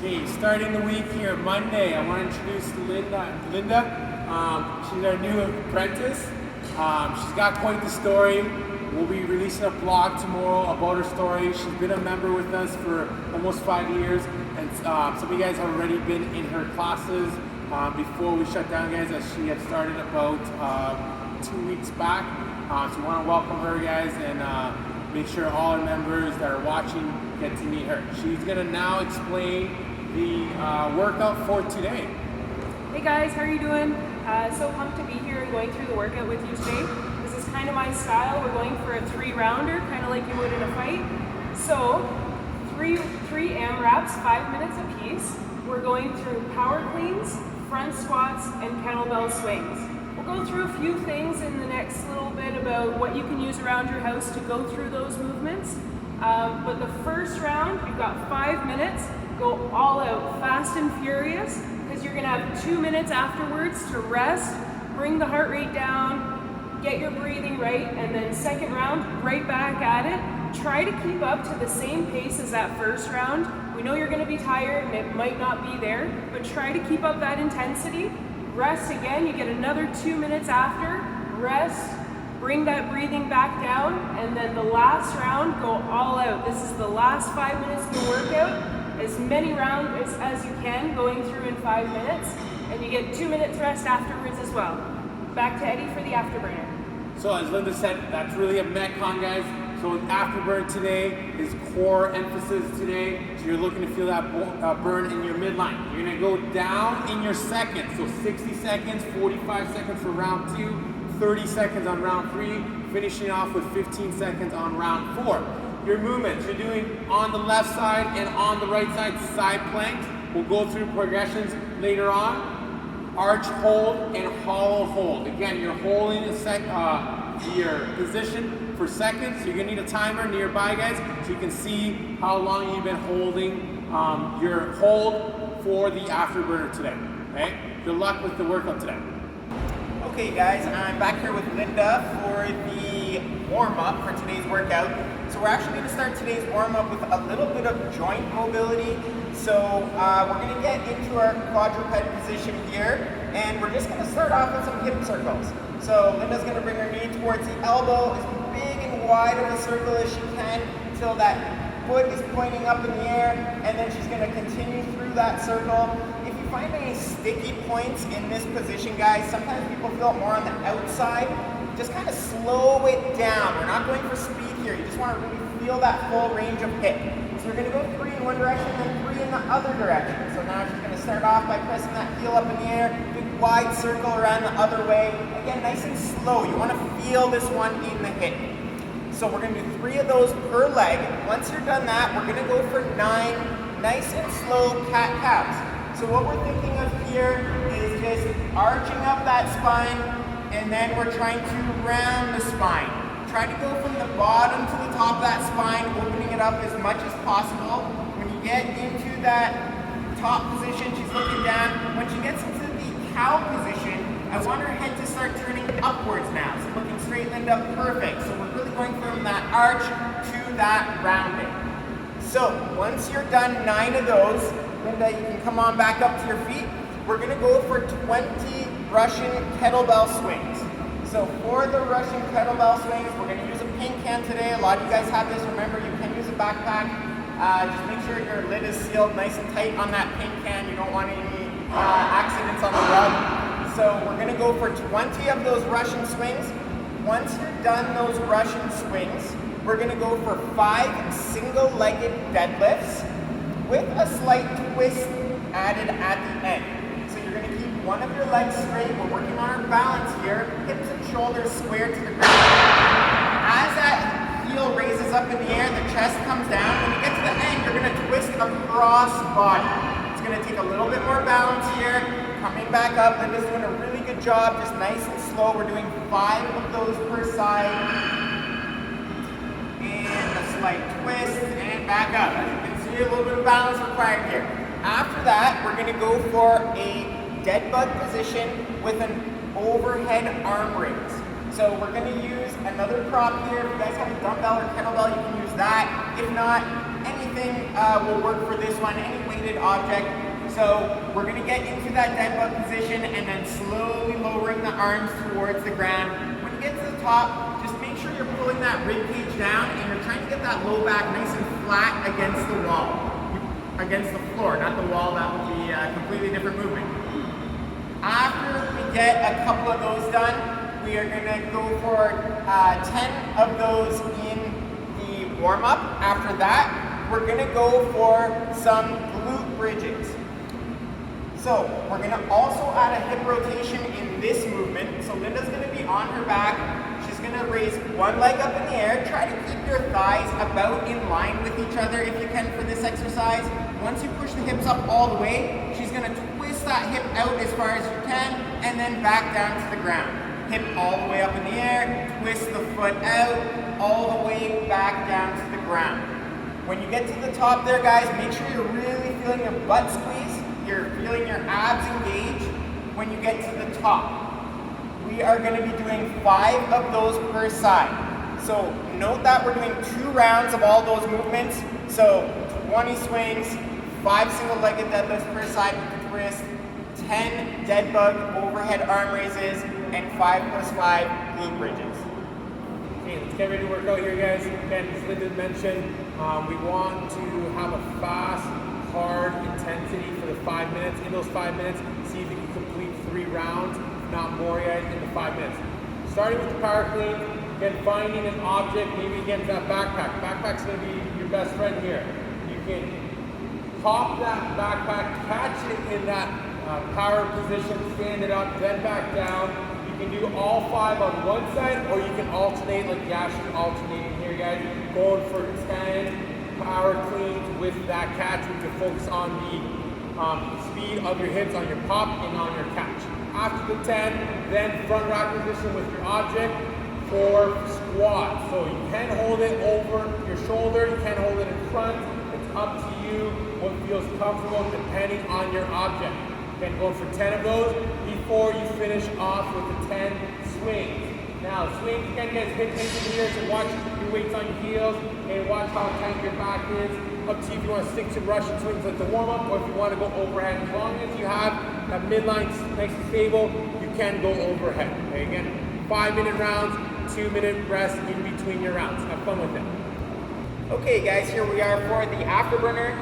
Okay, starting the week here, Monday, I want to introduce Linda. She's our new apprentice. She's got quite the story. We'll be releasing a blog tomorrow about her story. She's been a member with us for almost 5 years, and some of you guys have already been in her classes before we shut down, guys, as she had started about 2 weeks back. So we want to welcome her, guys, and make sure all our members that are watching get to meet her. She's going to now explain the workout for today. Hey guys, how are you doing? So pumped to be here and going through the workout with you today. This is kind of my style. We're going for a 3-rounder, kind of like you would in a fight. So three AMRAPs, 5 minutes apiece. We're going through power cleans, front squats, and kettlebell swings. We'll go through a few things in the next little bit about what you can use around your house to go through those movements. But the first round, you've got 5 minutes. Go all out, fast and furious, because you're going to have 2 minutes afterwards to rest, bring the heart rate down, get your breathing right, and then second round, right back at it. Try to keep up to the same pace as that first round. We know you're going to be tired and it might not be there, but try to keep up that intensity. Rest again, you get another 2 minutes after, rest, bring that breathing back down, and then the last round, go all out. This is the last 5 minutes of the workout. As many rounds as you can, going through in 5 minutes, and you get 2 minutes rest afterwards as well. Back to Eddie for the afterburner. So as Linda said, that's really a Metcon, guys. So afterburn today is core emphasis today. So you're looking to feel that burn in your midline. You're gonna go down in your seconds. So 60 seconds, 45 seconds for round 2, 30 seconds on round 3, finishing off with 15 seconds on round 4. Your movements, you're doing on the left side and on the right side, side planks. We'll go through progressions later on. Arch hold and hollow hold. Again, you're holding your position for seconds. So you're gonna need a timer nearby, guys, so you can see how long you've been holding your hold for the afterburner today. Okay? Good luck with the workout today. Okay guys, I'm back here with Linda for the warm-up for today's workout. So we're actually going to start today's warm-up with a little bit of joint mobility. So we're going to get into our quadruped position here, and we're just going to start off with some hip circles. So Linda's going to bring her knee towards the elbow, as big and wide of a circle as she can, until that foot is pointing up in the air, and then she's going to continue through that circle. If you find any sticky points in this position, guys, sometimes people feel it more on the outside. Just kind of slow it down. We're not going for speed here. You just want to really feel that full range of hip. So you're going to go 3 in one direction, then 3 in the other direction. So now she's going to start off by pressing that heel up in the air, big wide circle around the other way. Again, nice and slow. You want to feel this one in the hip. So we're going to do 3 of those per leg. Once you're done that, we're going to go for 9 nice and slow cat-cows. So what we're thinking of here is just arching up that spine, and then we're trying to round the spine. Try to go from the bottom to the top of that spine, opening it up as much as possible. When you get into that top position, she's looking down. When she gets into the cow position, I want her head to start turning upwards now. So looking straight, Linda, perfect. So we're really going from that arch to that rounding. So once you're done 9 of those, Linda, you can come on back up to your feet. We're gonna go for 20 Russian kettlebell swings. So for the Russian kettlebell swings, we're going to use a paint can today. A lot of you guys have this. Remember, you can use a backpack. Just make sure your lid is sealed nice and tight on that paint can. You don't want any accidents on the rug. So we're going to go for 20 of those Russian swings. Once you're done those Russian swings, we're going to go for 5 single-legged deadlifts with a slight twist added at the end. You're going to keep one of your legs straight. We're working on our balance here. Hips and shoulders square to the ground. As that heel raises up in the air, the chest comes down. When you get to the end, you're going to twist across body. It's going to take a little bit more balance here. Coming back up. Linda's doing a really good job, just nice and slow. We're doing 5 of those per side. And a slight twist, and back up. As you can see, a little bit of balance required here. After that, we're going to go for a Deadbug position with an overhead arm raise. So we're going to use another prop here. If you guys have a dumbbell or kettlebell, you can use that. If not, anything anything will work for this one, any weighted object. So we're gonna get into that dead bug position and then slowly lowering the arms towards the ground. When you get to the top, just make sure you're pulling that rib cage down and you're trying to get that low back nice and flat against the wall, against the floor, not the wall. That would be a completely different movement. After we get a couple of those done, we are gonna go for 10 of those in the warm up. After that, we're gonna go for some glute bridges. So we're gonna also add a hip rotation in this movement. So Linda's gonna be on her back. She's gonna raise one leg up in the air. Try to keep your thighs about in line with each other if you can for this exercise. Once you push the hips up all the way, she's gonna twist that hip out as far as you can and then back down to the ground. Hip all the way up in the air, twist the foot out, all the way back down to the ground. When you get to the top there, guys, make sure you're really feeling your butt squeeze. You're feeling your abs engage when you get to the top. We are going to be doing 5 of those per side. So note that we're doing 2 rounds of all those movements. So 20 swings, 5 single-legged deadlifts per side with the twist, 10 dead bug overhead arm raises, and 5 plus 5 glute bridges. Okay, let's get ready to work out here, guys. Again, as Linda mentioned, we want to have a fast, hard intensity for the 5 minutes. In those 5 minutes, see if you can complete 3 rounds, if not more yet, in the 5 minutes. Starting with the power clean, again, finding an object, maybe again that backpack. Backpack's gonna be your best friend here. You can pop that backpack, catch it in that power position, stand it up, then back down. You can do all 5 on one side, or you can alternate like Yash is alternating here, guys. Going for 10 power cleans with that catch. We can focus on the speed of your hips on your pop and on your catch. After the 10, then front rack position with your object for squat. So you can hold it over your shoulder, you can hold it in front. It's up to you what feels comfortable depending on your object. Then go for 10 of those before you finish off with the 10 swings. Now, swings, again, guys, hit into here, so watch your weights on your heels and watch how tight your back is. Up to you if you want to stick to Russian swings like the warm-up, or if you want to go overhead. As long as you have that midline nice and stable, you can go overhead. Okay, again, 5-minute rounds, 2-minute rest in between your rounds. Have fun with it. Okay, guys, here we are for the afterburner.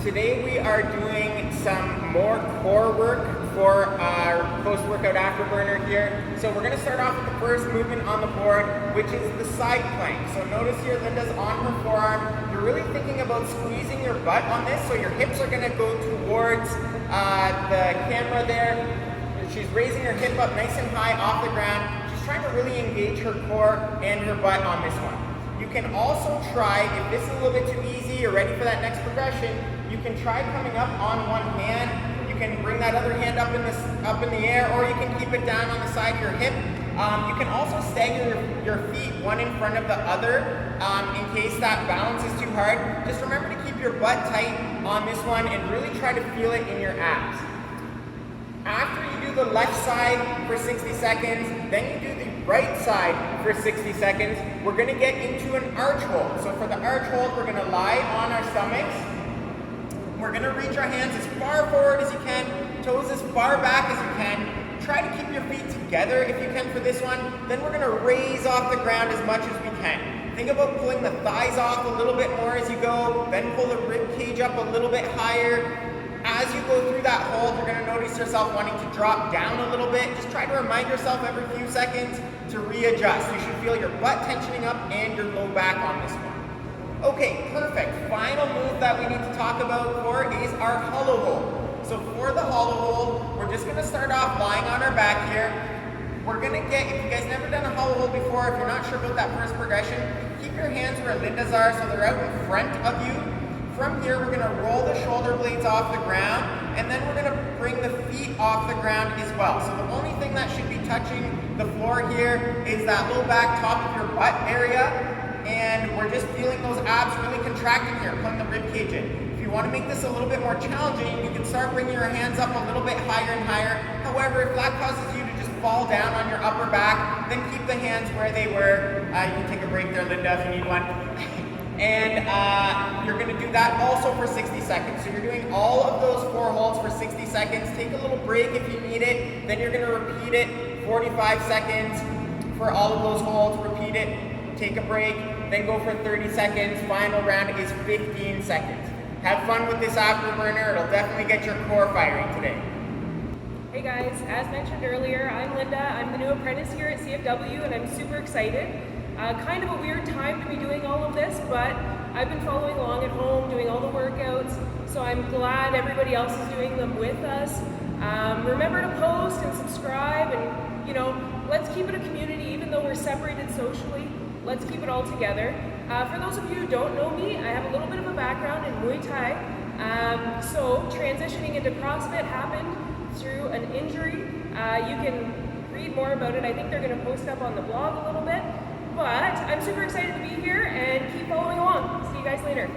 Today we are doing some more core work for our post-workout afterburner here. So we're gonna start off with the first movement on the board, which is the side plank. So notice here Linda's on her forearm. You're really thinking about squeezing your butt on this, so your hips are gonna go towards the camera there. She's raising her hip up nice and high off the ground. She's trying to really engage her core and her butt on this one. You can also try, if this is a little bit too easy, you're ready for that next progression, you can try coming up on one hand. You can bring that other hand up in the air, or you can keep it down on the side of your hip. You can also stagger your feet one in front of the other in case that balance is too hard. Just remember to keep your butt tight on this one and really try to feel it in your abs. After you do the left side for 60 seconds, then you do the right side for 60 seconds, we're gonna get into an arch hold. So for the arch hold, we're gonna lie on our stomachs. We're gonna reach our hands as far forward as you can, toes as far back as you can. Try to keep your feet together if you can for this one. Then we're gonna raise off the ground as much as we can. Think about pulling the thighs off a little bit more as you go, then pull the rib cage up a little bit higher. As you go through that hold, you're gonna notice yourself wanting to drop down a little bit. Just try to remind yourself every few seconds to readjust. You should feel your butt tensioning up and your low back on this one. Okay, perfect. Final move that we need to talk about for is our hollow hold. So for the hollow hold, we're just gonna start off lying on our back here. We're gonna get, if you guys never done a hollow hold before, if you're not sure about that first progression, keep your hands where Linda's are so they're out in front of you. From here, we're gonna roll the shoulder blades off the ground, and then we're gonna bring the feet off the ground as well. So the only thing that should be touching the floor here is that low back top of your butt area, and we're just feeling those abs really contracting here, pulling the rib cage in. If you wanna make this a little bit more challenging, you can start bringing your hands up a little bit higher and higher. However, if that causes you to just fall down on your upper back, then keep the hands where they were. You can take a break there, Linda, if you need one. And you're gonna do that also for 60 seconds. So you're doing all of those 4 holds for 60 seconds. Take a little break if you need it. Then you're gonna repeat it 45 seconds for all of those holds. Repeat it, take a break, then go for 30 seconds. Final round is 15 seconds. Have fun with this afterburner. It'll definitely get your core firing today. Hey guys, as mentioned earlier, I'm Linda. I'm the new apprentice here at CFW and I'm super excited. Kind of a weird time to be doing all of this, but I've been following along at home, doing all the workouts, so I'm glad everybody else is doing them with us. Remember to post and subscribe and, you know, let's keep it a community even though we're separated socially. Let's keep it all together. For those of you who don't know me, I have a little bit of a background in Muay Thai. So transitioning into CrossFit happened through an injury. You can read more about it. I think they're going to post up on the blog a little bit. But I'm super excited to be here and keep following along. See you guys later.